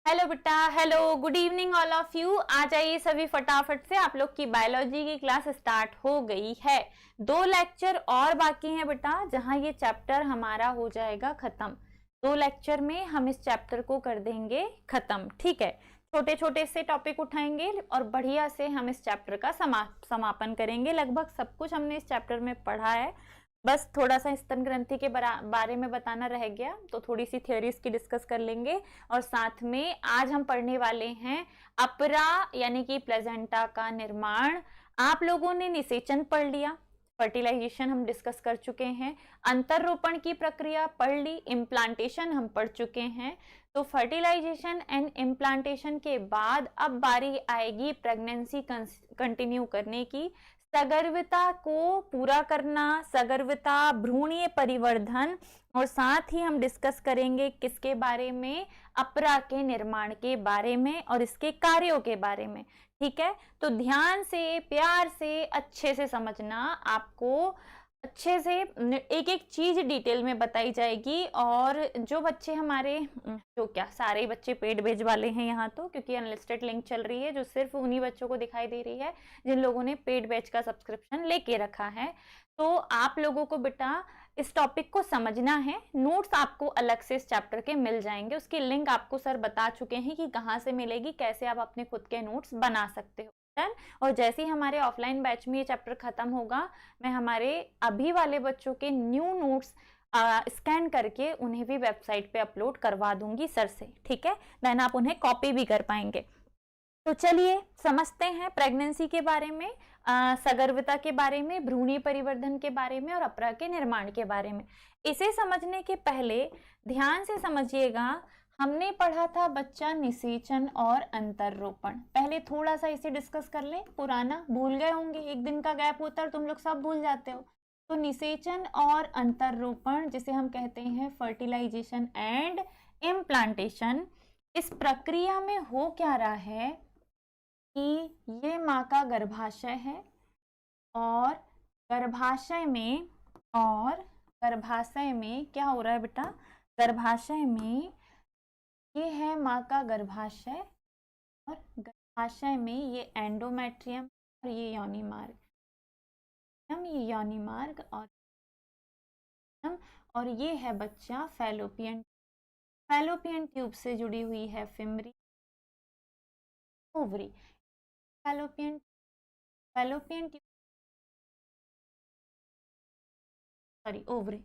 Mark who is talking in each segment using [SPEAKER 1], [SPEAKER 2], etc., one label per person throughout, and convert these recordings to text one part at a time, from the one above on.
[SPEAKER 1] Hello बेटा, hello, good evening all of you. आ जाइए सभी फटाफट से, आप लोग की बायोलॉजी की क्लास स्टार्ट हो गई है। 2 लेक्चर और बाकी हैं बेटा, जहां ये चैप्टर हमारा हो जाएगा खत्म। 2 लेक्चर में हम इस चैप्टर को कर देंगे खत्म, ठीक है। छोटे छोटे से टॉपिक उठाएंगे और बढ़िया से हम इस चैप्टर का समापन करेंगे। लगभग सब कुछ हमने इस चैप्टर में पढ़ा है, बस थोड़ा सा स्तन ग्रंथि के बारे में बताना रह गया, तो थोड़ी सी थ्योरीज की डिस्कस कर लेंगे। और साथ में आज हम पढ़ने वाले हैं अपरा यानी कि प्लेजेंटा का निर्माण। आप लोगों ने निषेचन पढ़ लिया, फर्टिलाइजेशन हम डिस्कस कर चुके हैं, अंतररोपण की प्रक्रिया पढ़ ली, इम्प्लांटेशन हम पढ़ चुके हैं। तो फर्टिलाइजेशन एंड इम्प्लांटेशन के बाद अब बारी आएगी प्रेगनेंसी कंटिन्यू करने की, सगर्भिता को पूरा करना, सगर्भिता, भ्रूणीय परिवर्धन, और साथ ही हम डिस्कस करेंगे किसके बारे में, अपरा के निर्माण के बारे में और इसके कार्यों के बारे में। ठीक है, तो ध्यान से, प्यार से, अच्छे से समझना, आपको अच्छे से एक एक चीज डिटेल में बताई जाएगी। और जो बच्चे हमारे, जो क्या सारे बच्चे पेड बैच वाले हैं यहाँ, तो क्योंकि अनलिस्टेड लिंक चल रही है जो सिर्फ उन्हीं बच्चों को दिखाई दे रही है जिन लोगों ने पेड बैच का सब्सक्रिप्शन लेके रखा है। तो आप लोगों को बेटा इस टॉपिक को समझना है। नोट्स आपको अलग से इस चैप्टर के मिल जाएंगे, उसकी लिंक आपको सर बता चुके हैं कि कहाँ से मिलेगी, कैसे आप अपने खुद के नोट्स बना सकते हो। और जैसे ही हमारे ऑफलाइन बैच में ये चैप्टर खत्म होगा, मैं हमारे अभी वाले बच्चों के न्यू नोट्स स्कैन करके उन्हें भी वेबसाइट पे अपलोड करवा दूंगी सर से, ठीक है। देन आप उन्हें कॉपी भी कर पाएंगे। तो चलिए समझते हैं प्रेगनेंसी के बारे में, सगर्भिता के बारे में, भ्रूणीय परिवर्धन के बारे में और अपरा के निर्माण के बारे में। इसे समझने के पहले ध्यान से समझिएगा, हमने पढ़ा था बच्चा निषेचन और अंतररोपण। पहले थोड़ा सा इसे डिस्कस कर लें, पुराना भूल गए होंगे, एक दिन का गैप होता है तुम लोग सब भूल जाते हो। तो निषेचन और अंतररोपण, जिसे हम कहते हैं फर्टिलाइजेशन एंड इम्प्लांटेशन, इस प्रक्रिया में हो क्या रहा है कि ये माँ का गर्भाशय है और गर्भाशय में क्या हो रहा है बेटा, गर्भाशय में ये है माँ का गर्भाशय, और गर्भाशय में ये एंडोमेट्रियम और ये योनि मार्ग, और ये है बच्चा फैलोपियन ट्यूब से जुड़ी हुई है fimbria, ovary, fallopian tube, sorry ovary.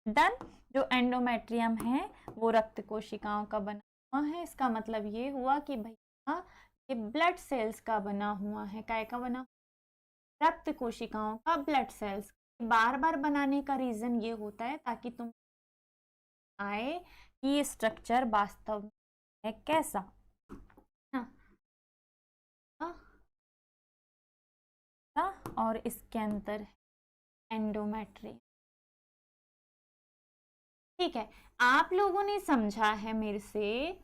[SPEAKER 1] Done. जो एंडोमेट्रियम है वो रक्त कोशिकाओं का बना हुआ है। इसका मतलब ये हुआ कि भैया ये ब्लड सेल्स का बना हुआ है। काय का बना? रक्त कोशिकाओं का, ब्लड सेल्स। बार बार बनाने का रीजन ये होता है ताकि तुम आए कि ये स्ट्रक्चर वास्तव में है कैसा। और इसके अंदर एंडोमेट्रियम। ठीक है, आप लोगों ने समझा है मेरे से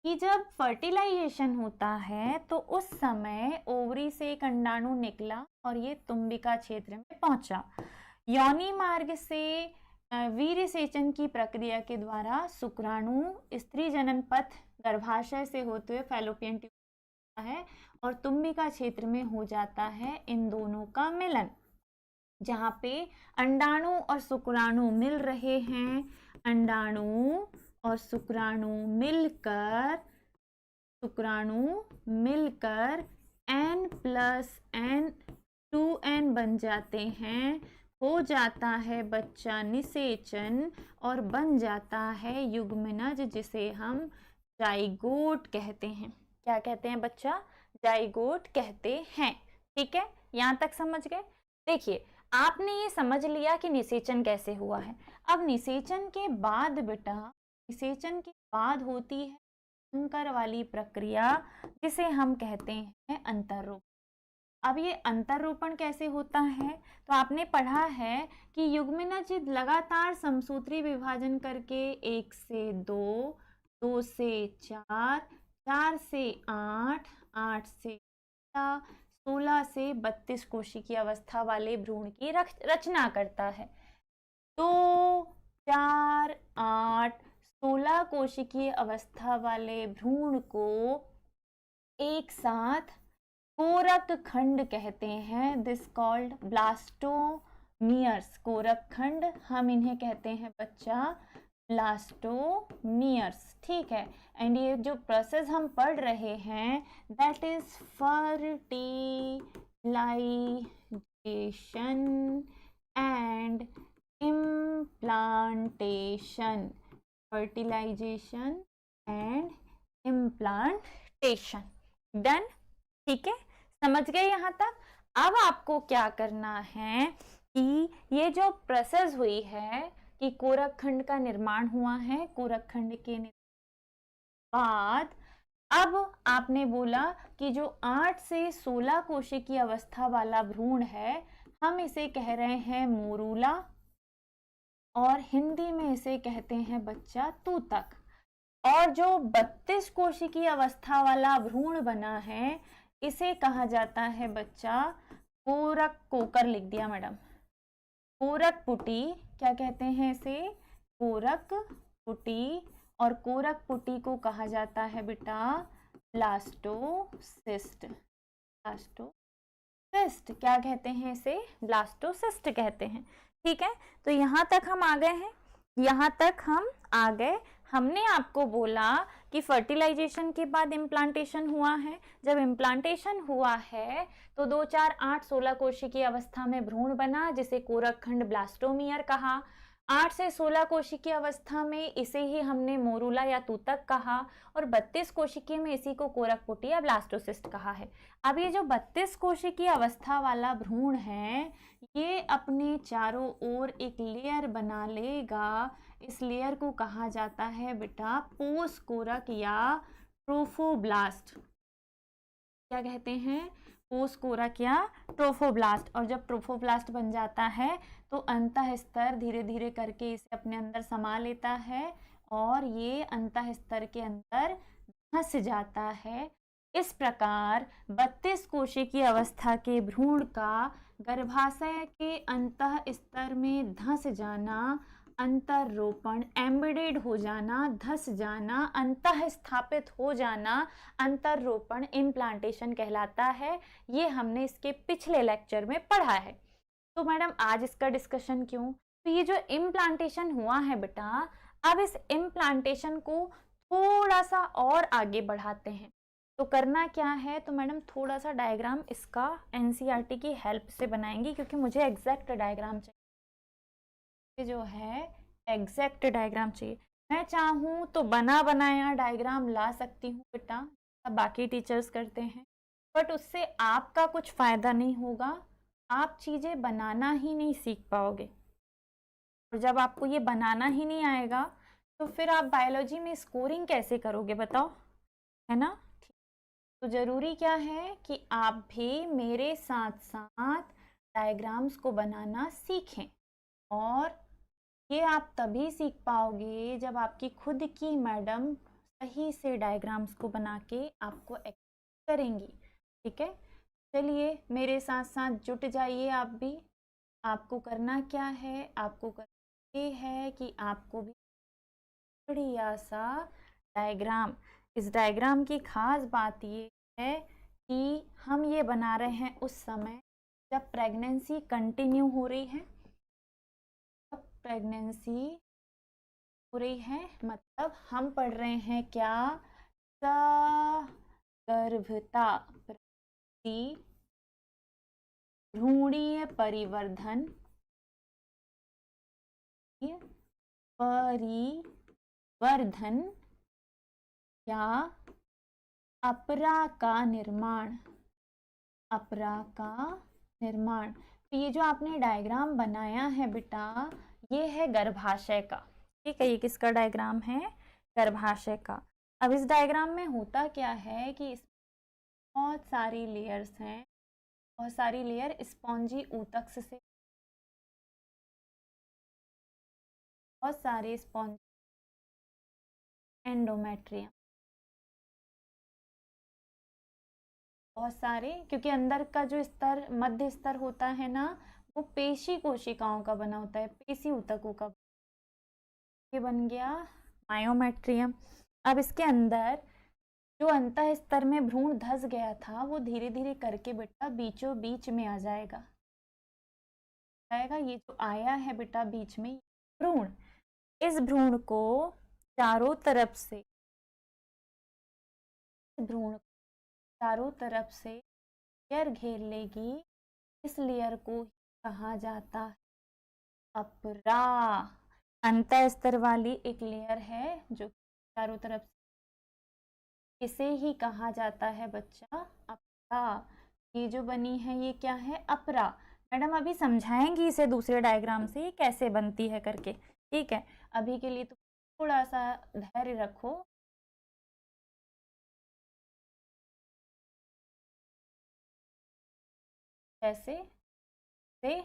[SPEAKER 1] कि जब फर्टिलाइजेशन होता है तो उस समय ओवरी से एक अंडाणु निकला और ये तुम्बिका क्षेत्र में पहुंचा। योनि मार्ग से वीर्य सेचन की प्रक्रिया के द्वारा शुक्राणु स्त्री जनन पथ गर्भाशय से होते हुए फैलोपियन ट्यूब है और तुम्बिका क्षेत्र में हो जाता है इन दोनों का मिलन, जहां पे अंडाणु और शुक्राणु मिल रहे हैं। अंडाणु और शुक्राणु मिलकर N+N 2N बन जाते हैं, हो जाता है बच्चा निषेचन और बन जाता है युग्मनज, जिसे हम जाइगोट कहते हैं। क्या कहते हैं बच्चा? जाइगोट कहते हैं। ठीक है, यहां तक समझ गए। देखिए, आपने ये समझ लिया कि निषेचन कैसे हुआ है। अब निषेचन के बाद बेटा, निषेचन के बाद होती है अंकर वाली प्रक्रिया, जिसे हम कहते हैं अंतररोपण। अब ये अंतररोपण कैसे होता है, तो आपने पढ़ा है कि युग्मनज लगातार समसूत्री विभाजन करके 1 से 2, 2 से 4, 4 से 8, 8 से 16 से 32 कोशिकीय अवस्था वाले भ्रूण की रचना करता है। 2, 4, 8, 16 कोशिकीय अवस्था वाले भ्रूण को एक साथ कोरक खंड कहते हैं। This called blastomeres. कोरक खंड हम इन्हें कहते हैं बच्चा ब्लास्टोमियर्स, ठीक है। एंड ये जो प्रोसेस हम पढ़ रहे हैं that is fertilisation and implantation. Fertilisation and implantation, done, ठीक है, समझ गए यहाँ तक। अब आपको क्या करना है कि ये जो प्रोसेस हुई है कि कोरक खंड का निर्माण हुआ है, कोरक खंड के बाद अब आपने बोला कि जो 8 से 16 कोशिकीय अवस्था वाला भ्रूण है हम इसे कह रहे हैं मोरूला और हिंदी में इसे कहते हैं बच्चा तूतक। और जो 32 कोशिकीय अवस्था वाला भ्रूण बना है इसे कहा जाता है बच्चा कोरक, कोकर लिख दिया मैडम, कोरक पुटी। क्या कहते हैं इसे? कोरक पुटी। और कोरक पुटी को कहा जाता है बेटा ब्लास्टोसिस्ट। ब्लास्टोसिस्ट क्या कहते हैं इसे? ब्लास्टोसिस्ट कहते हैं, ठीक है। तो यहाँ तक हम आ गए हैं, यहाँ तक हम आ गए। हमने आपको बोला कि फर्टिलाइजेशन के बाद इम्प्लांटेशन हुआ है। जब इम्प्लांटेशन हुआ है तो 2, 4, 8, 16 कोशिकीय अवस्था में भ्रूण बना जिसे कोरक खंड ब्लास्टोमियर कहा। 8 से 16 कोशिकीय अवस्था में इसे ही हमने मोरूला या तूतक कहा और 32 कोशिकीय में इसी को कोरक पुटी या ब्लास्टोसिस्ट कहा है। अब ये जो 32 कोशिकीय अवस्था वाला भ्रूण है ये अपने चारों ओर एक लेयर बना लेगा। इस लेयर को कहा जाता है बेटा पोस्ट कोरक या ट्रोफोब्लास्ट। क्या कहते हैं? पोस्ट कोरक या ट्रोफोब्लास्ट। और जब ट्रोफोब्लास्ट बन जाता है तो अंतः स्तर धीरे धीरे करके इसे अपने अंदर समा लेता है और ये अंतः स्तर के अंदर धंस जाता है। इस प्रकार 32 कोशिकीय अवस्था के भ्रूण का गर्भाशय के अंतः स्तर में धंस जाना, अंतर्रोपण, एम्बेडेड हो जाना, धस जाना, अंतः स्थापित हो जाना, अंतर्रोपण, इम्प्लांटेशन कहलाता है। ये हमने इसके पिछले लेक्चर में पढ़ा है। तो मैडम आज इसका डिस्कशन क्यों? तो ये जो इम्प्लांटेशन हुआ है बेटा, अब इस इम्प्लांटेशन को थोड़ा सा और आगे बढ़ाते हैं। तो करना क्या है? तो मैडम थोड़ा सा डायग्राम इसका एनसीईआरटी की हेल्प से बनाएंगे क्योंकि मुझे एग्जैक्ट डायग्राम चाहिए, जो है एग्जैक्ट डायग्राम चाहिए। मैं चाहूँ तो बना बनाया डायग्राम ला सकती हूँ बेटा, बाकी टीचर्स करते हैं, बट उससे आपका कुछ फ़ायदा नहीं होगा, आप चीज़ें बनाना ही नहीं सीख पाओगे। और जब आपको ये बनाना ही नहीं आएगा तो फिर आप बायोलॉजी में स्कोरिंग कैसे करोगे बताओ, है ना? तो ज़रूरी क्या है कि आप भी मेरे साथ साथ डायग्राम्स को बनाना सीखें। और ये आप तभी सीख पाओगे जब आपकी खुद की मैडम सही से डायग्राम्स को बना के आपको एक्सप्लेन करेंगी, ठीक है। चलिए मेरे साथ साथ जुट जाइए आप भी। आपको करना क्या है? आपको करना ये है कि आपको भी बढ़िया सा डायग्राम, इस डायग्राम की खास बात ये है कि हम ये बना रहे हैं उस समय जब प्रेगनेंसी कंटिन्यू हो रही है। प्रेगनेंसी हो रही है मतलब हम पढ़ रहे हैं क्या? सगर्भता, भ्रूणीय परिवर्धन, या अपरा का निर्माण, अपरा का निर्माण। तो ये जो आपने डायग्राम बनाया है बेटा ये है गर्भाशय का, ठीक है। ये किसका डायग्राम है? गर्भाशय का। अब इस डायग्राम में होता क्या है कि इसमें बहुत सारी लेयर्स हैं, बहुत सारी लेयर स्पॉन्जी ऊतक से, बहुत सारे स्पॉन्ज, एंडोमेट्रियम, बहुत सारे, क्योंकि अंदर का जो स्तर मध्य स्तर होता है ना वो पेशी कोशिकाओं का बना होता है, पेशी ऊतकों का। ये बन गया मायोमेट्रियम। अब इसके अंदर जो अंतः स्तर में भ्रूण धस गया था वो धीरे धीरे करके बेटा बीचों बीच में आ जाएगा। ये जो आया है बेटा बीच में भ्रूण, इस भ्रूण को चारों तरफ से लेयर घेर लेगी। इस लेयर को कहा जाता है अपरा। अंतः स्तर वाली एक लेयर है जो चारों तरफ, इसे ही कहा जाता है बच्चा अपरा। ये जो बनी है ये क्या है? अपरा। मैडम अभी समझाएंगी इसे दूसरे डायग्राम से ये कैसे बनती है करके, ठीक है। अभी के लिए तो थोड़ा सा धैर्य रखो। जैसे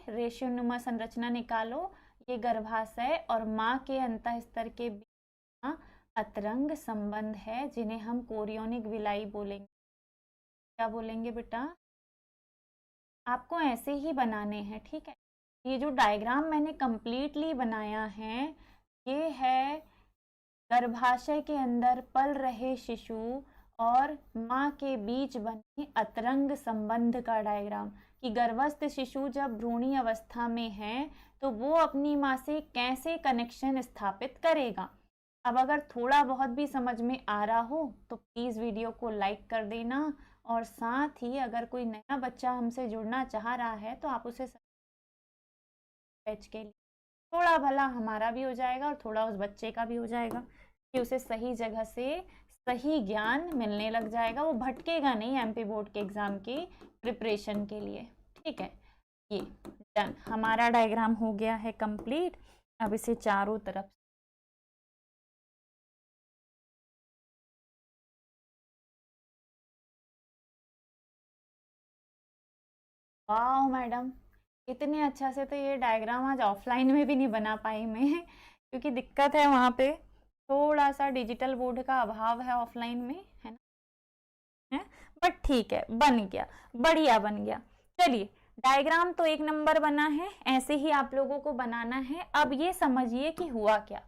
[SPEAKER 1] रेशोनुमा संरचना निकालो। ये गर्भाशय और माँ के अंतः स्तर के बीच अतरंग संबंध है जिन्हें हम कोरियोनिक विलाई बोलेंगे। क्या बोलेंगे बेटा? आपको ऐसे ही बनाने हैं, ठीक है। ये जो डायग्राम मैंने कंप्लीटली बनाया है ये है गर्भाशय के अंदर पल रहे शिशु और माँ के बीच बने अतरंग संबंध का डायग्राम, कि गर्भस्थ शिशु जब भ्रूणी अवस्था में है तो वो अपनी माँ से कैसे कनेक्शन स्थापित करेगा। अब अगर थोड़ा बहुत भी समझ में आ रहा हो तो प्लीज़ वीडियो को लाइक कर देना, और साथ ही अगर कोई नया बच्चा हमसे जुड़ना चाह रहा है तो आप उसे बैच के लिए थोड़ा भला हमारा भी हो जाएगा और थोड़ा उस बच्चे का भी हो जाएगा, कि उसे सही जगह से सही ज्ञान मिलने लग जाएगा, वो भटकेगा नहीं एमपी बोर्ड के एग्ज़ाम की प्रिपरेशन के लिए, ठीक है। ये डन, हमारा डायग्राम हो गया है कंप्लीट। अब इसे चारों तरफ वाह मैडम, इतने अच्छा से तो ये डायग्राम आज ऑफलाइन में भी नहीं बना पाई मैं क्योंकि दिक्कत है वहाँ पे, थोड़ा सा डिजिटल बोर्ड का अभाव है ऑफलाइन में, है ना, है। बट ठीक है, बन गया, बढ़िया बन गया। चलिए, डायग्राम तो एक नंबर बना है, ऐसे ही आप लोगों को बनाना है। अब ये समझिए कि हुआ क्या।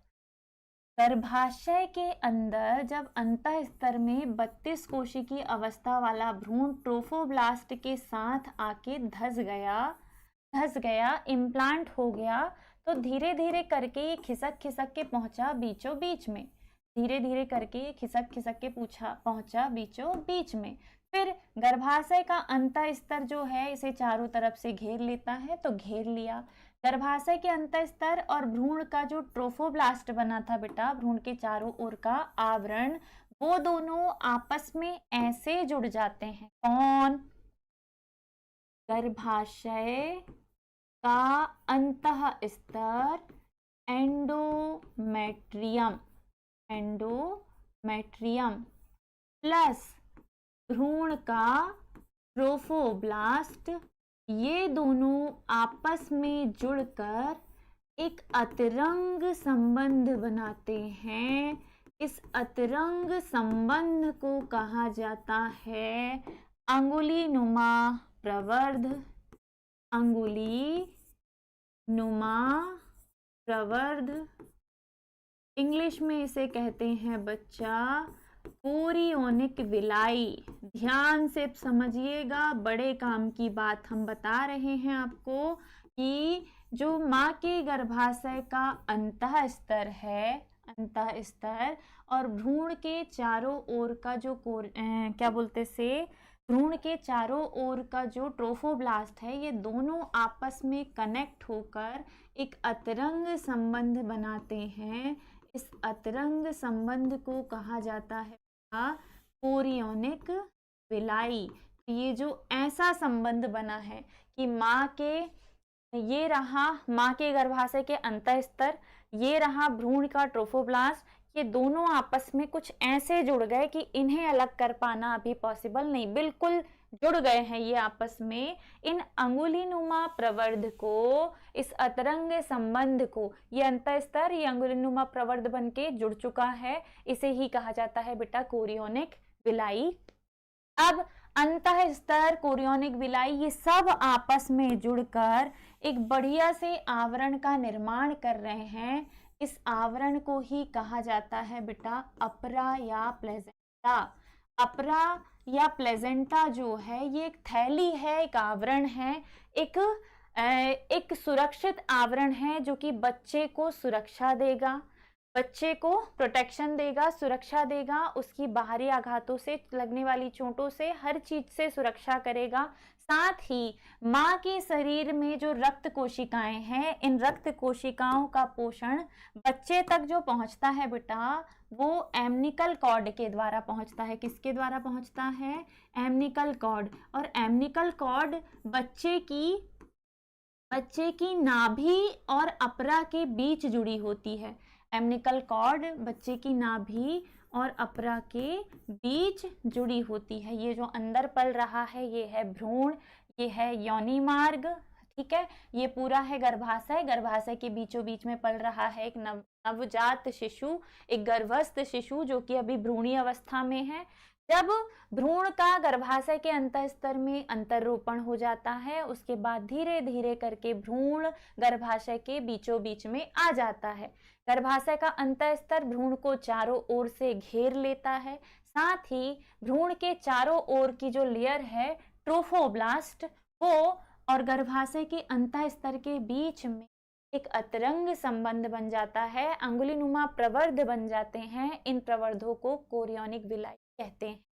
[SPEAKER 1] गर्भाशय के अंदर जब अंतः स्तर में 32 कोशिकी अवस्था वाला भ्रूण ट्रोफोब्लास्ट के साथ आके धस गया, इम्प्लांट हो गया, तो धीरे धीरे करके ये खिसक के पहुंचा बीचों बीच में। धीरे धीरे करके ये खिसक के पहुंचा बीचों बीच में। फिर गर्भाशय का अंतः स्तर जो है इसे चारों तरफ से घेर लेता है, तो घेर लिया। गर्भाशय के अंतः स्तर और भ्रूण का जो ट्रोफोब्लास्ट बना था बेटा, भ्रूण के चारों ओर का आवरण, वो दोनों आपस में ऐसे जुड़ जाते हैं। कौन? गर्भाशय का अंतः स्तर एंडोमेट्रियम प्लस भ्रूण का ट्रोफोब्लास्ट, ये दोनों आपस में जुड़कर एक अतरंग संबंध बनाते हैं। इस अतरंग संबंध को कहा जाता है अंगुली नुमा प्रवर्ध। अंगुली नुमा प्रवर्ध, इंग्लिश में इसे कहते हैं बच्चा कोरियोनिक विलाई। ध्यान से समझिएगा, बड़े काम की बात हम बता रहे हैं आपको, कि जो माँ के गर्भाशय का अंतः स्तर है, अंतः स्तर और भ्रूण के चारों ओर का जो भ्रूण के चारों ओर का जो ट्रोफोब्लास्ट है, ये दोनों आपस में कनेक्ट होकर एक अतरंग संबंध बनाते हैं। इस अतरंग संबंध को कहा जाता है कोरियोनिक विलाई। ये जो ऐसा संबंध बना है कि ये रहा माँ के गर्भाशय के अंतः स्तर, ये रहा भ्रूण का ट्रोफोब्लास्ट, ये दोनों आपस में कुछ ऐसे जुड़ गए कि इन्हें अलग कर पाना अभी पॉसिबल नहीं, बिल्कुल जुड़ गए हैं ये आपस में। इन अंगुलीनुमा प्रवर्ध को, इस अतरंग संबंध को, ये अंतः स्तर, ये अंगुलीनुमा प्रवर्ध बन के जुड़ चुका है, इसे ही कहा जाता है बेटा कोरियोनिक विलाई। अब अंतः स्तर, कोरियोनिक विलाई, ये सब आपस में जुड़कर एक बढ़िया से आवरण का निर्माण कर रहे हैं। इस आवरण को ही कहा जाता है बेटा अपरा या प्लेजेंटा। अपरा या प्लेजेंटा जो है ये एक थैली है, एक आवरण है, एक सुरक्षित आवरण है जो कि बच्चे को सुरक्षा देगा, बच्चे को प्रोटेक्शन देगा, सुरक्षा देगा, उसकी बाहरी आघातों से, लगने वाली चोटों से, हर चीज से सुरक्षा करेगा। साथ ही माँ के शरीर में जो रक्त कोशिकाएं हैं, इन रक्त कोशिकाओं का पोषण बच्चे तक जो पहुंचता है बेटा, वो एमनिकल कॉर्ड के द्वारा पहुंचता है। किसके द्वारा पहुंचता है? एमनिकल कॉर्ड। और एमनिकल कॉर्ड बच्चे की नाभि और अपरा के बीच जुड़ी होती है। एमनिकल कॉर्ड बच्चे की नाभि और अपरा के बीच जुड़ी होती है। ये जो अंदर पल रहा है ये है भ्रूण, ये है योनि मार्ग, ठीक है। ये पूरा है गर्भाशय, गर्भाशय के बीचों बीच में पल रहा है एक नवजात शिशु, एक गर्भस्थ शिशु जो कि अभी भ्रूणी अवस्था में है। जब भ्रूण का गर्भाशय के अंतःस्तर में अंतरोपण हो जाता है, उसके बाद धीरे धीरे करके भ्रूण गर्भाशय के बीचों बीच में आ जाता है। गर्भाशय का अंतःस्तर भ्रूण को चारों ओर से घेर लेता है। साथ ही भ्रूण के चारों ओर की जो लेयर है ट्रोफोब्लास्ट, वो और गर्भाशय के अंतःस्तर के बीच में एक अतरंग संबंध बन जाता है, अंगुलीनुमा प्रवर्ध बन जाते हैं। इन प्रवर्धों को कोरियोनिक विलाई कहते हैं।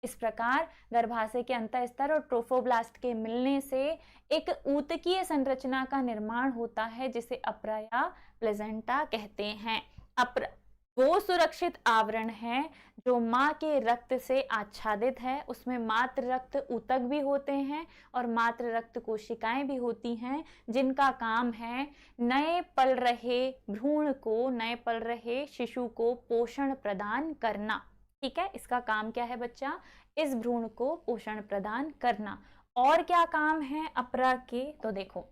[SPEAKER 1] इस प्रकार गर्भाशय के अंतःस्तर और ट्रोफोब्लास्ट के मिलने से एक ऊतकीय संरचना का निर्माण होता है जिसे अपरा या प्लेजेंटा कहते हैं। अपरा वो सुरक्षित आवरण है जो माँ के रक्त से आच्छादित है। उसमें मातृ रक्त ऊतक भी होते हैं और मातृ रक्त कोशिकाएं भी होती हैं, जिनका काम है नए पल रहे भ्रूण को, नए पल रहे शिशु को पोषण प्रदान करना। ठीक है, इसका काम क्या है बच्चा? इस भ्रूण को पोषण प्रदान करना। और क्या काम है अपरा के? तो देखो,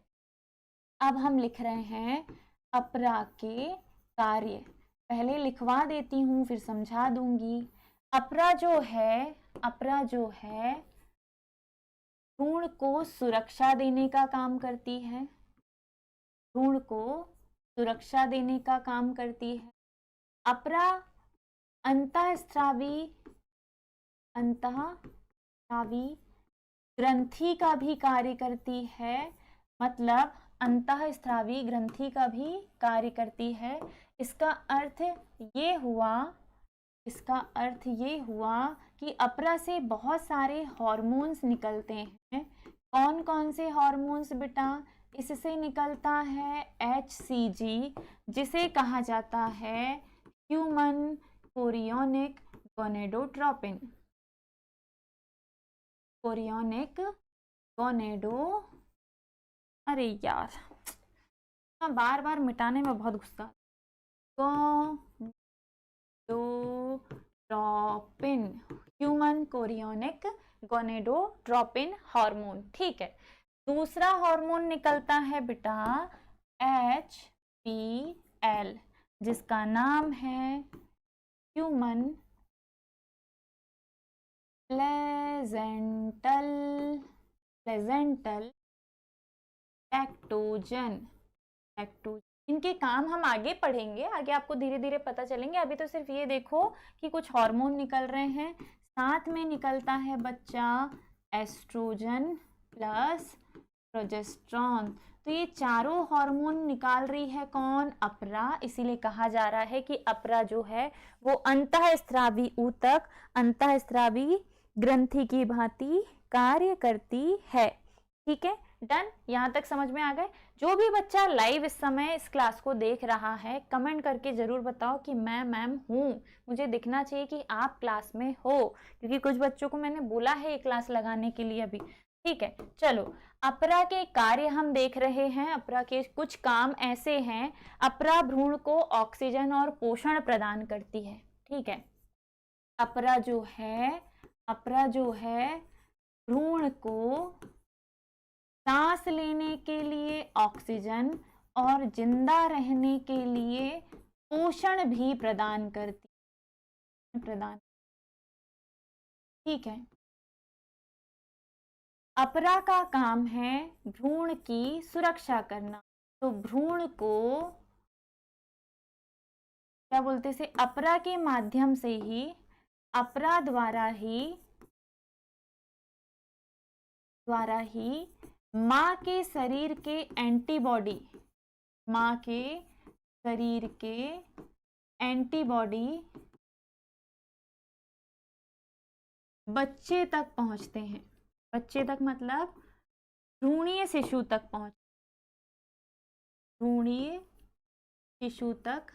[SPEAKER 1] अब हम लिख रहे हैं अपरा के कार्य। पहले लिखवा देती हूं फिर समझा दूंगी। अपरा जो है भ्रूण को सुरक्षा देने का काम करती है, भ्रूण को सुरक्षा देने का काम करती है। अपरा अंतःस्रावी ग्रंथि का भी कार्य करती है, मतलब अंतःस्रावी ग्रंथि का भी कार्य करती है। इसका अर्थ ये हुआ कि अपरा से बहुत सारे हार्मोन्स निकलते हैं। कौन कौन से हार्मोन्स बेटा? इससे निकलता है HCG, जिसे कहा जाता है ह्यूमन कोरियोनिक गोनेडोट्रोपिन। अरे यार, बार बार मिटाने में बहुत गुस्सा। Gonadotropin, human chorionic gonadotropin hormone. ठीक है, दूसरा हार्मोन निकलता है बेटा HPL, जिसका नाम है ह्यूमन प्लेजेंटल लैक्टोजन। इनके काम हम आगे पढ़ेंगे, आगे आपको धीरे धीरे पता चलेंगे। अभी तो सिर्फ ये देखो कि कुछ हार्मोन निकल रहे हैं। साथ में निकलता है बच्चा एस्ट्रोजन प्लस प्रोजेस्टेरॉन। तो ये चारों हार्मोन निकाल रही है कौन? अपरा। इसीलिए कहा जा रहा है कि अपरा जो है वो अंतःस्रावी ऊतक, अंतःस्रावी ग्रंथि की भांति कार्य करती है। ठीक है, डन? यहाँ तक समझ में आ गए? जो भी बच्चा लाइव इस समय इस क्लास को देख रहा है, कमेंट करके जरूर बताओ कि मैं मैम हूँ, मुझे दिखना चाहिए कि आप क्लास में हो, क्योंकि कुछ बच्चों को मैंने बोला है ये क्लास लगाने के लिए अभी। ठीक है, चलो अपरा के कार्य हम देख रहे हैं। अपरा के कुछ काम ऐसे हैं। अपरा भ्रूण को ऑक्सीजन और पोषण प्रदान करती है। ठीक है, अपरा जो है भ्रूण को सांस लेने के लिए ऑक्सीजन और जिंदा रहने के लिए पोषण भी प्रदान करती। ठीक है, अपरा का काम है भ्रूण की सुरक्षा करना। तो भ्रूण को क्या बोलते से अपरा के माध्यम से ही, अपरा द्वारा ही माँ के शरीर के एंटीबॉडी, माँ के शरीर के एंटीबॉडी बच्चे तक पहुंचते हैं। बच्चे तक मतलब भ्रूणीय शिशु तक भ्रूणीय शिशु तक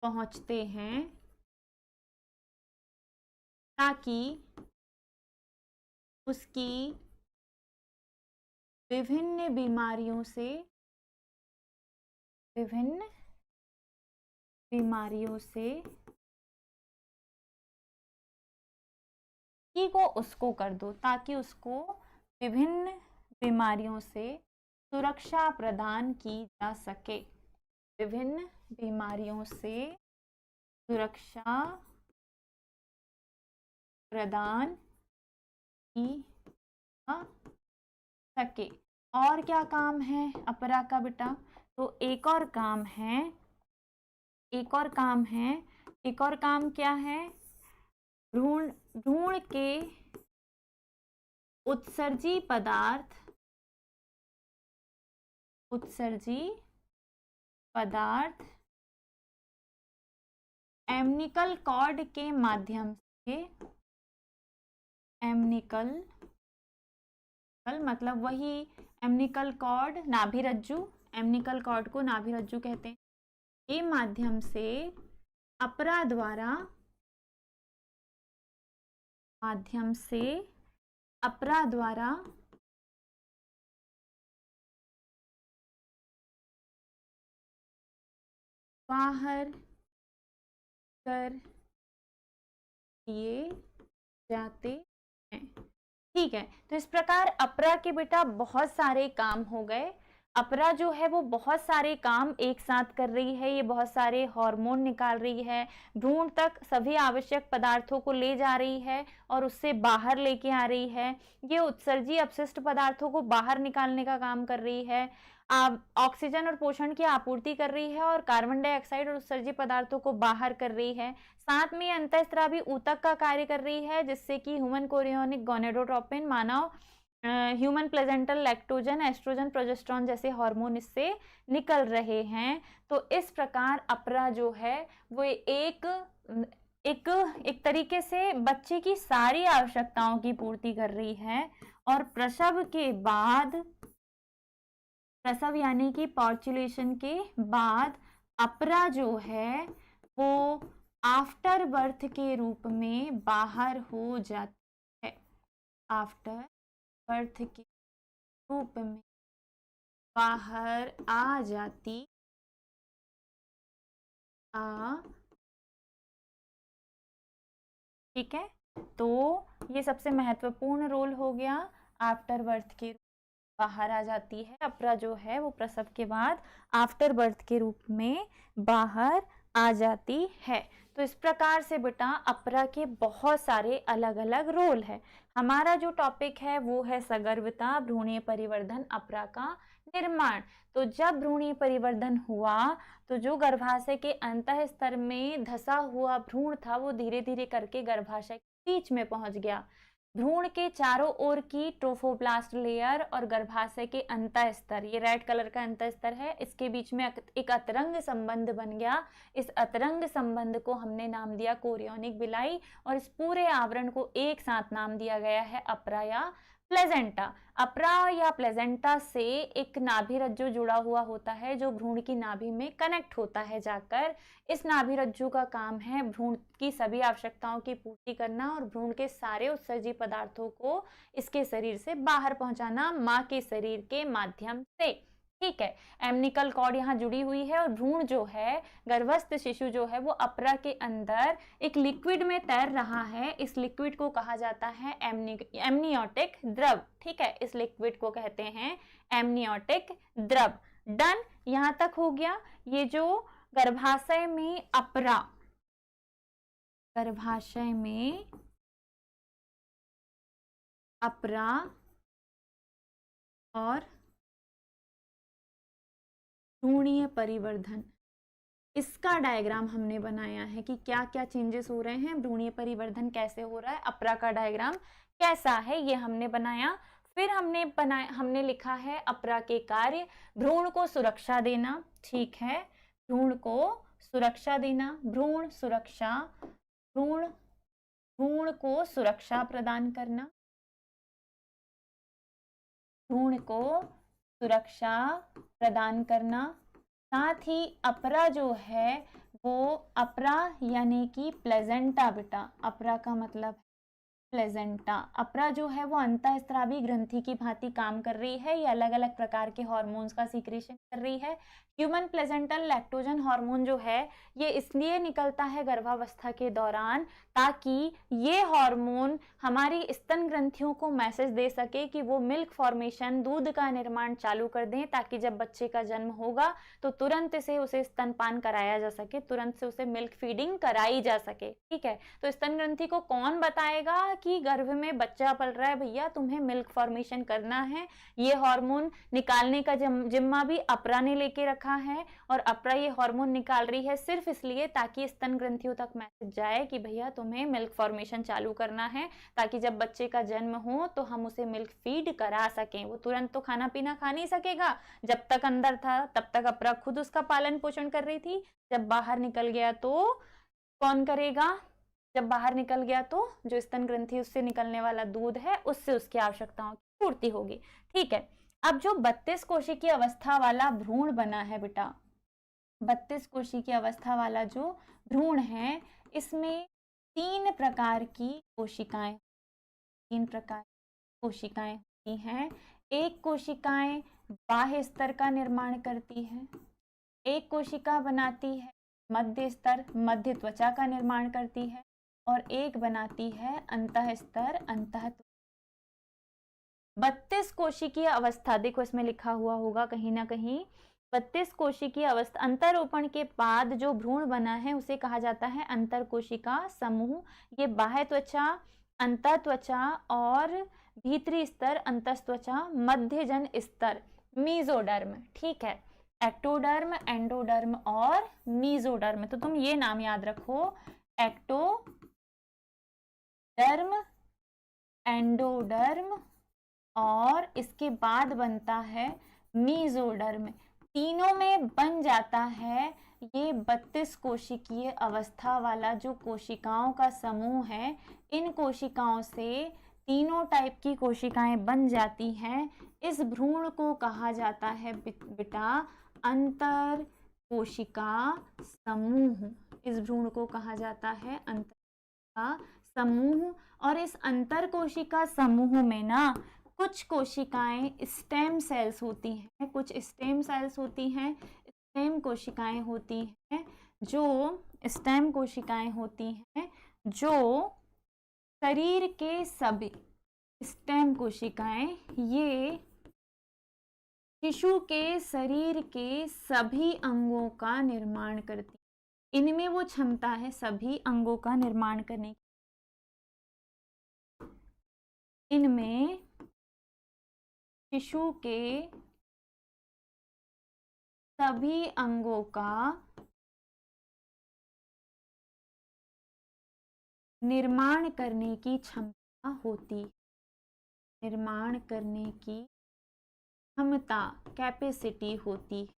[SPEAKER 1] पहुंचते हैं, ताकि उसकी विभिन्न बीमारियों से को उसको कर दो, ताकि उसको विभिन्न बीमारियों से सुरक्षा प्रदान की जा सके। विभिन्न बीमारियों से सुरक्षा प्रदान की जा सके। और क्या काम है अपरा का बेटा? तो एक और काम क्या है? भ्रूण के उत्सर्जी पदार्थ एम्निकल कॉर्ड के माध्यम से, मतलब वही एम्निकल कॉर्ड, नाभिरज्जु, एम्निकल कॉर्ड को नाभिरज्जु कहते हैं, के माध्यम से अपरा द्वारा बाहर कर दिए जाते हैं। ठीक है, तो इस प्रकार अपरा के बेटा बहुत सारे काम हो गए। अपरा जो है वो बहुत सारे काम एक साथ कर रही है, ये बहुत सारे हार्मोन निकाल रही है, भ्रूण तक सभी आवश्यक पदार्थों को ले जा रही है और उससे बाहर लेके आ रही है। ये उत्सर्जी अपशिष्ट पदार्थों को बाहर निकालने का काम कर रही है, ऑक्सीजन और पोषण की आपूर्ति कर रही है और कार्बन डाइऑक्साइड और उत्सर्जी पदार्थों को बाहर कर रही है। साथ में अंतःस्रावी ऊतक का कार्य कर रही है, जिससे कि ह्यूमन कोरियोनिक गोनेडोट्रोपिन, मानव human placental lactogen, estrogen, progesterone जैसे हार्मोन इससे निकल रहे हैं। तो इस प्रकार अपरा जो है वो एक तरीके से बच्चे की सारी आवश्यकताओं की पूर्ति कर रही है। और प्रसव के बाद, प्रसव यानी कि पॉर्चुलेशन के बाद अपरा जो है वो आफ्टर बर्थ के रूप में बाहर हो जाती है। आफ्टर बर्थ के रूप में बाहर आ जाती ठीक है, तो ये सबसे महत्वपूर्ण रोल हो गया। आफ्टर बर्थ के बाहर आ जाती है अपरा जो है वो प्रसव के बाद आफ्टर बर्थ के रूप में बाहर आ जाती है। तो इस प्रकार से बेटा अपरा के बहुत सारे अलग अलग रोल है। हमारा जो टॉपिक है वो है सगर्भता, भ्रूणीय परिवर्धन, अपरा का निर्माण। तो जब भ्रूणीय परिवर्धन हुआ तो जो गर्भाशय के अंतः स्तर में धसा हुआ भ्रूण था वो धीरे धीरे करके गर्भाशय के बीच में पहुंच गया। भ्रूण के चारों ओर की ट्रोफोप्लास्ट लेयर और गर्भाशय के अंतः स्तर, ये रेड कलर का अंतः स्तर है, इसके बीच में एक अतरंग संबंध बन गया। इस अतरंग संबंध को हमने नाम दिया कोरियोनिक बिलाई और इस पूरे आवरण को एक साथ नाम दिया गया है अपरा या प्लेजेंटा। अपरा या प्लेजेंटा से एक नाभि रज्जु जुड़ा हुआ होता है जो भ्रूण की नाभि में कनेक्ट होता है जाकर। इस नाभि रज्जु का काम है भ्रूण की सभी आवश्यकताओं की पूर्ति करना और भ्रूण के सारे उत्सर्जी पदार्थों को इसके शरीर से बाहर पहुंचाना मां के शरीर के माध्यम से। ठीक है, एम्निकल कॉर्ड यहाँ जुड़ी हुई है और भ्रूण जो है, गर्भस्थ शिशु जो है वो अपरा के अंदर एक लिक्विड में तैर रहा है। इस लिक्विड को कहा जाता है एमनियोटिक द्रव। ठीक है, इस लिक्विड को कहते हैं एमनियोटिक द्रव। डन, यहां तक हो गया। ये जो गर्भाशय में अपरा, गर्भाशय में अपरा और भ्रूणीय परिवर्धन, इसका डायग्राम हमने बनाया है कि क्या क्या चेंजेस हो रहे हैं, भ्रूणीय परिवर्धन कैसे हो रहा है, अपरा का डायग्राम कैसा है, ये हमने बनाया। फिर हमने लिखा है अपरा के कार्य, भ्रूण को सुरक्षा देना, ठीक है, भ्रूण को सुरक्षा देना, भ्रूण सुरक्षा, भ्रूण को सुरक्षा प्रदान करना, भ्रूण को सुरक्षा प्रदान करना। साथ ही अपरा जो है वो अपरा यानी कि प्लेजेंटा बेटा, अपरा का मतलब प्लेजेंटा, अपरा जो है वो अंतःस्रावी ग्रंथि की भांति काम कर रही है, ये अलग अलग प्रकार के हार्मोन्स का सीक्रेशन कर रही है। ह्यूमन प्लेजेंटल लैक्टोजन हार्मोन जो है ये इसलिए निकलता है गर्भावस्था के दौरान ताकि ये हार्मोन हमारी स्तन ग्रंथियों को मैसेज दे सके कि वो मिल्क फॉर्मेशन, दूध का निर्माण चालू कर दें, ताकि जब बच्चे का जन्म होगा तो तुरंत से उसे स्तनपान कराया जा सके, तुरंत से उसे मिल्क फीडिंग कराई जा सके, ठीक है। तो स्तन ग्रंथि को कौन बताएगा कि गर्भ में बच्चा पल रहा है भैया, तुम्हें मिल्क फॉर्मेशन करना है, ये हार्मोन निकालने का जिम्मा भी अपरा ने लेके रखा है। और अपरा ये हार्मोन निकाल रही है सिर्फ इसलिए ताकि स्तन ग्रंथियों तक मैसेज जाए कि भैया तुम्हें मिल्क फॉर्मेशन चालू करना है, ताकि जब बच्चे का जन्म हो तो हम उसे मिल्क फीड करा सकें। वो तुरंत तो खाना पीना खा नहीं सकेगा, जब तक अंदर था तब तक अपरा खुद उसका पालन पोषण कर रही थी, जब बाहर निकल गया तो कौन करेगा, जब बाहर निकल गया तो जो स्तन ग्रंथि उससे निकलने वाला दूध है उससे उसकी आवश्यकताओं की पूर्ति होगी, ठीक है। अब जो 32 कोशिकीय अवस्था वाला भ्रूण बना है बेटा, 32 कोशिकीय अवस्था वाला जो भ्रूण है इसमें 3 प्रकार की कोशिकाएं, 3 प्रकार की कोशिकाएं होती हैं। एक कोशिकाएं बाह्य स्तर का निर्माण करती है, एक कोशिका बनाती है मध्य स्तर, मध्य त्वचा का निर्माण करती है, और एक बनाती है अंतः स्तर, अंतः। 32 कोशिकीय अवस्था, देखो इसमें लिखा हुआ होगा कहीं ना कहीं, 32 कोशिकीय अवस्था, अंतरोपण के बाद जो भ्रूण बना है उसे कहा जाता है अंतर कोशिका समूह। ये बाह्य त्वचा, अंतः त्वचा और भीतरी स्तर, अंतस्त्वचा, मध्यजन स्तर, मीजोडर्म, ठीक है, एक्टोडर्म, एंडोडर्म और मीजोडर्म। तो तुम ये नाम याद रखो, एक्टोडर्म, एंडोडर्म और इसके बाद बनता है मीजोडर्म। तीनों में बन जाता है ये 32 कोशिकीय अवस्था वाला जो कोशिकाओं का समूह है। इन कोशिकाओं से तीनों टाइप की कोशिकाएं बन जाती हैं। इस भ्रूण को कहा जाता है बेटा अंतर कोशिका समूह। इस भ्रूण को कहा जाता है अंतर का समूह। और इस अंतर कोशिका समूह में ना कुछ कोशिकाएं स्टेम सेल्स होती हैं, कुछ स्टेम सेल्स होती हैं, स्टेम कोशिकाएं होती हैं, जो स्टेम कोशिकाएं होती हैं जो शरीर के सभी स्टेम कोशिकाएं ये शिशु के शरीर के सभी अंगों का निर्माण करती, इनमें वो क्षमता है सभी अंगों का निर्माण करने की। इनमें शिशु के सभी अंगों का निर्माण करने की क्षमता होती, निर्माण करने की क्षमता, कैपेसिटी होती,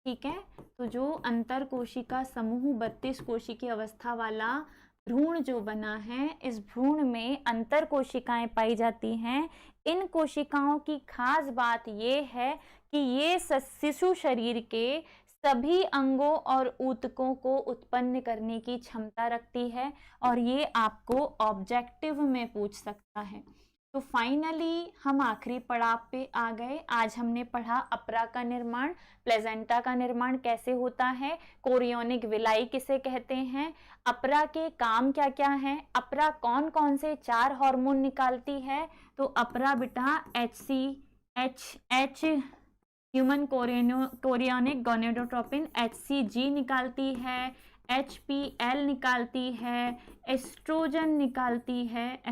[SPEAKER 1] ठीक है। तो जो अंतर कोशिका समूह 32 कोशिकीय अवस्था वाला भ्रूण जो बना है, इस भ्रूण में अंतर कोशिकाएं पाई जाती हैं। इन कोशिकाओं की खास बात ये है कि ये शिशु शरीर के सभी अंगों और ऊतकों को उत्पन्न करने की क्षमता रखती है, और ये आपको ऑब्जेक्टिव में पूछ सकता है। तो फाइनली हम आखिरी पड़ाव पे आ गए। आज हमने पढ़ा अपरा का निर्माण, प्लेजेंटा का निर्माण कैसे होता है, कोरियोनिक विलाई किसे कहते हैं, अपरा के काम क्या क्या हैं, अपरा कौन कौन से 4 हार्मोन निकालती है। तो अपरा बेटा HCH human chorionic gonadotropin HCG निकालती है, HPL निकालती है, एस्ट्रोजन निकालती है,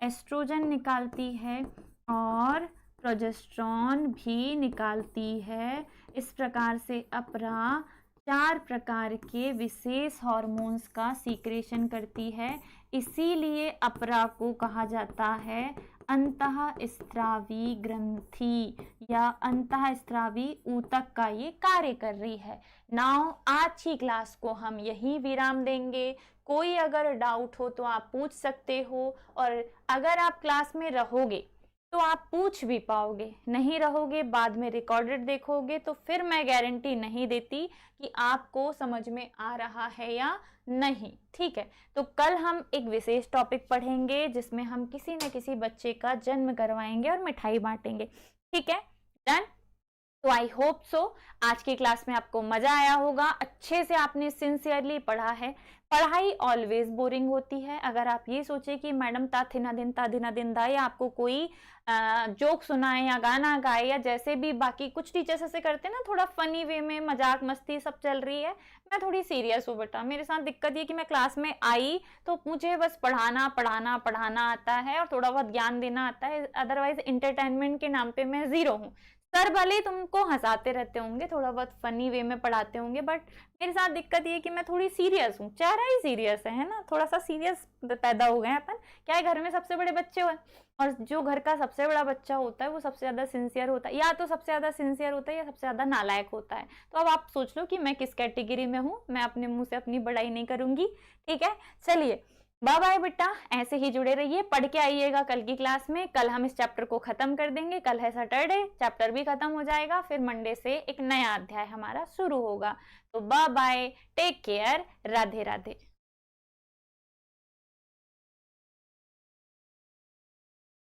[SPEAKER 1] एस्ट्रोजन निकालती है, और प्रोजेस्टेरॉन भी निकालती है। इस प्रकार से अपरा 4 प्रकार के विशेष हार्मोन्स का सीक्रेशन करती है। इसीलिए अपरा को कहा जाता है अंतःस्रावी ग्रंथि या अंतःस्रावी ऊतक का ये कार्य कर रही है। नाउ आज की क्लास को हम यही विराम देंगे। कोई अगर डाउट हो तो आप पूछ सकते हो, और अगर आप क्लास में रहोगे तो आप पूछ भी पाओगे, नहीं रहोगे बाद में रिकॉर्डेड देखोगे तो फिर मैं गारंटी नहीं देती कि आपको समझ में आ रहा है या नहीं। ठीक है, तो कल हम एक विशेष टॉपिक पढ़ेंगे जिसमें हम किसी न किसी बच्चे का जन्म करवाएंगे और मिठाई बांटेंगे। ठीक है, डन। तो आई होप सो आज की क्लास में आपको मजा आया होगा, अच्छे से आपने सिंसियरली पढ़ा है। पढ़ाई ऑलवेज बोरिंग होती है। अगर आप ये सोचे कि मैडम ता थिना दिन दा या आपको कोई जोक सुनाए या गाना गाए या जैसे भी बाकी कुछ टीचर्स ऐसे करते हैं ना, थोड़ा फनी वे में मजाक मस्ती सब चल रही है, मैं थोड़ी सीरियस हूँ बेटा। मेरे साथ दिक्कत ये कि मैं क्लास में आई तो मुझे बस पढ़ाना आता है और थोड़ा बहुत ज्ञान देना आता है, अदरवाइज इंटरटेनमेंट के नाम पे मैं जीरो हूँ। सर भले ही तुमको हंसाते रहते होंगे, थोड़ा बहुत फनी वे में पढ़ाते होंगे, बट मेरे साथ दिक्कत ये कि मैं थोड़ी सीरियस हूँ। चेहरा ही सीरियस है ना, थोड़ा सा सीरियस पैदा हो गए अपन। क्या है, घर में सबसे बड़े बच्चे हुए, और जो घर का सबसे बड़ा बच्चा होता है वो सबसे ज्यादा सिंसियर होता है, या तो सबसे ज्यादा सिंसियर होता है या सबसे ज्यादा नालायक होता है। तो अब आप सोच लो कि मैं किस कैटेगरी में हूँ। मैं अपने मुंह से अपनी बड़ाई नहीं करूंगी। ठीक है, चलिए बाय बाय बेटा, ऐसे ही जुड़े रहिए, पढ़ के आइएगा कल की क्लास में। कल हम इस चैप्टर को खत्म कर देंगे, कल है सैटरडे, चैप्टर भी खत्म हो जाएगा, फिर मंडे से एक नया अध्याय हमारा शुरू होगा। तो bye bye, take care, Radhe Radhe.